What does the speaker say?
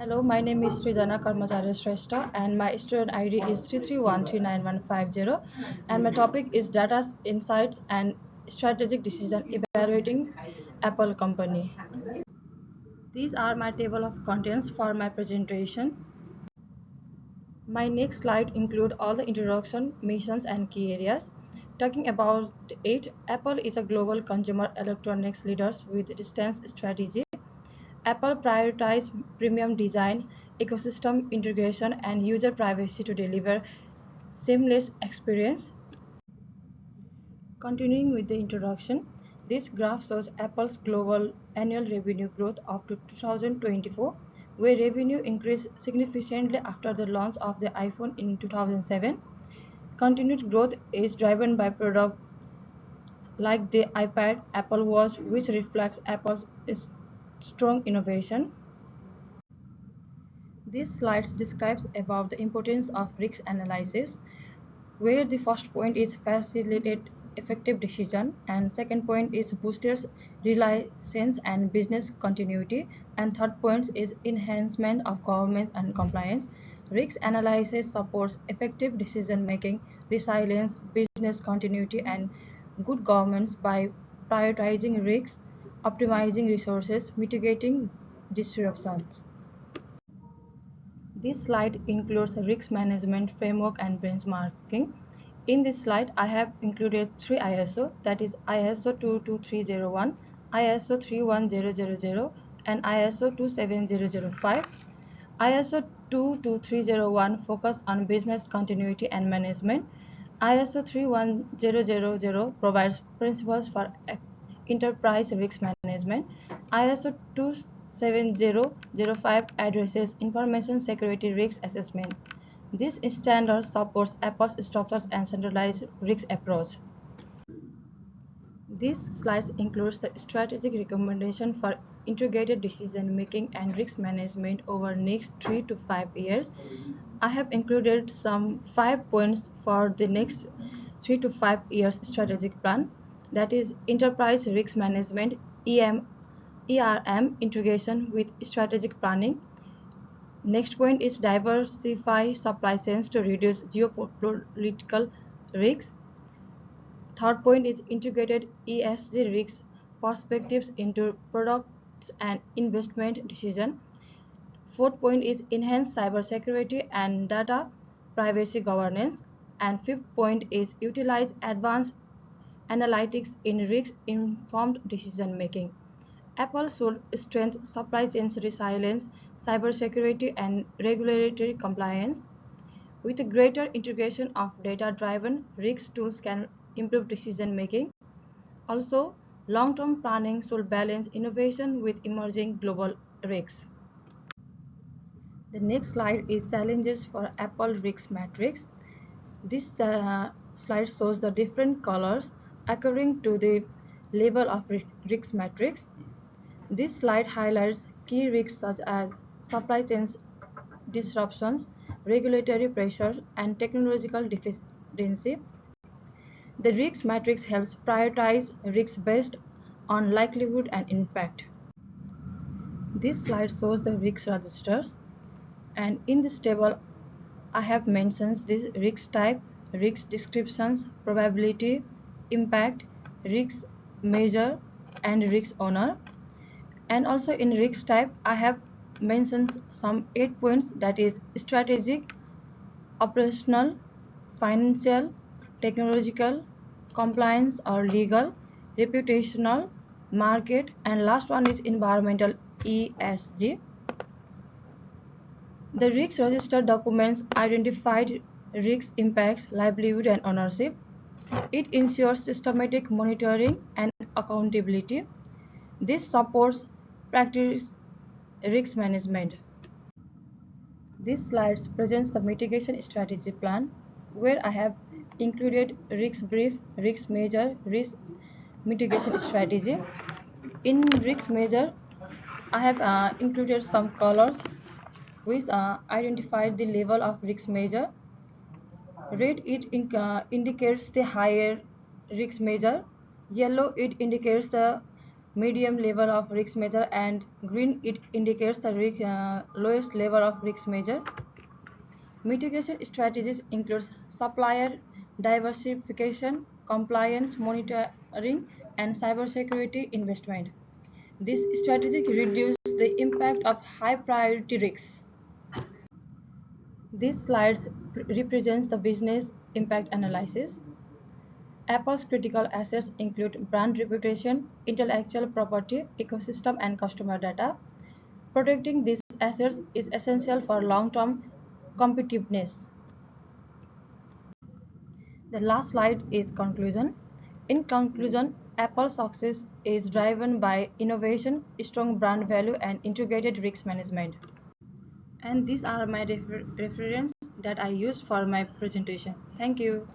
Hello, my name is Srijana Karmacharya Shrestha and my student ID is 331395150 and my topic is data insights and strategic decision evaluating Apple company. These are my table of contents for my presentation. My next slide include all the introduction, missions and key areas. Talking about it, Apple is a global consumer electronics leader with distance strategy. Apple prioritizes premium design, ecosystem integration, and user privacy to deliver seamless experience. Continuing with the introduction, this graph shows Apple's global annual revenue growth up to 2024, where revenue increased significantly after the launch of the iPhone in 2007. Continued growth is driven by products like the iPad, Apple Watch, which reflects Apple's strong innovation. This slide describes about the importance of risk analysis, where the first point is facilitate effective decision and second point is boosters reliance and business continuity and third point is enhancement of governance and compliance. Risk analysis supports effective decision making, resilience, business continuity and good governance by prioritizing risks, optimizing resources, mitigating disruptions. This slide includes a risk management framework and benchmarking. In this slide, I have included three ISO, that is ISO 22301, ISO 31000, and ISO 27005. ISO 22301 focus on business continuity and management. ISO 31000 provides principles for enterprise risk management. ISO 27005 addresses information security risk assessment. This standard supports Apple's structures and centralized risk approach. This slide includes the strategic recommendation for integrated decision making and risk management over next 3 to 5 years. I have included some 5 points for the next 3 to 5 years strategic plan, that is enterprise risk management ERM integration with strategic planning. Next point is diversify supply chains to reduce geopolitical risks. Third point is integrated ESG risks perspectives into products and investment decision. Fourth point is enhance cybersecurity and data privacy governance. And fifth point is utilize advanced analytics in risk-informed decision making. Apple should strengthen supply chain resilience, cybersecurity, and regulatory compliance. With a greater integration of data-driven risk tools can improve decision making. Also, long-term planning should balance innovation with emerging global risks. The next slide is challenges for Apple risk matrix. This slide shows the different colors according to the level of risk matrix. This slide highlights key risks such as supply chain disruptions, regulatory pressure, and technological dependency. The risk matrix helps prioritize risks based on likelihood and impact. This slide shows the risk registers, and in this table I have mentioned this risk type, risk descriptions, probability, impact, risk measure, and risk owner. And also in risk type I have mentioned some 8 points, that is strategic, operational, financial, technological, compliance or legal, reputational, market, and last one is environmental ESG. The risk register documents identified risk impacts, livelihood and ownership. It ensures systematic monitoring and accountability. This supports practice risk management. This slide presents the mitigation strategy plan, where I have included risk brief, risk measure, risk mitigation strategy. In risk measure, I have included some colors which identify the level of risk measure. Red indicates the higher risk measure. Yellow it indicates the medium level of risk measure, and green it indicates the lowest level of risk measure. Mitigation strategies include supplier diversification, compliance monitoring, and cybersecurity investment. This strategy reduces the impact of high priority risks. This slide represents the business impact analysis. Apple's critical assets include brand reputation, intellectual property, ecosystem, and customer data. Protecting these assets is essential for long-term competitiveness. The last slide is conclusion. In conclusion, Apple's success is driven by innovation, strong brand value, and integrated risk management. And these are my references that I used for my presentation. Thank you.